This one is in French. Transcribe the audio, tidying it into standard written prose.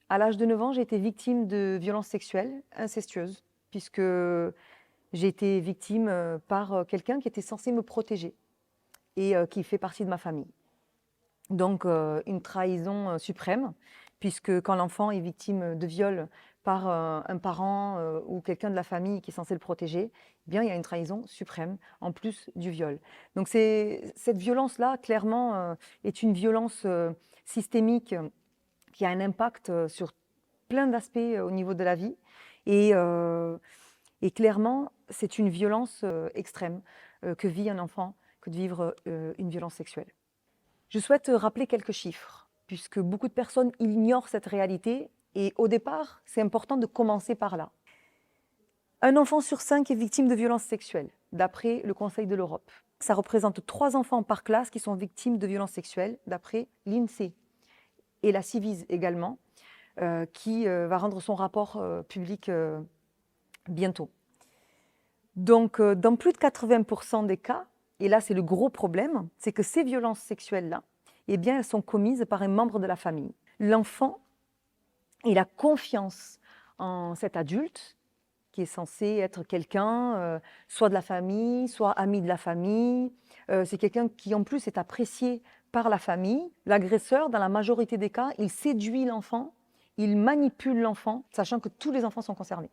À l'âge de 9 ans, j'ai été victime de violences sexuelles incestueuses, puisque j'ai été victime par quelqu'un qui était censé me protéger et qui fait partie de ma famille. Donc une trahison suprême, puisque quand l'enfant est victime de viol par un parent ou quelqu'un de la famille qui est censé le protéger, eh bien il y a une trahison suprême en plus du viol. Donc cette violence-là, clairement, est une violence systémique qui a un impact sur plein d'aspects au niveau de la vie. Et, et clairement, c'est une violence extrême que vit un enfant que de vivre une violence sexuelle. Je souhaite rappeler quelques chiffres, puisque beaucoup de personnes ignorent cette réalité et au départ, c'est important de commencer par là. Un enfant sur 5 est victime de violences sexuelles, d'après le Conseil de l'Europe. Ça représente 3 enfants par classe qui sont victimes de violences sexuelles, d'après l'INSEE et la Civise également, qui va rendre son rapport public bientôt. Donc, dans plus de 80% des cas, et là c'est le gros problème, c'est que ces violences sexuelles-là, eh bien, elles sont commises par un membre de la famille. L'enfant, il a confiance en cet adulte qui est censé être quelqu'un, soit de la famille, soit ami de la famille. C'est quelqu'un qui en plus est apprécié par la famille. L'agresseur, dans la majorité des cas, il séduit l'enfant, il manipule l'enfant, sachant que tous les enfants sont concernés.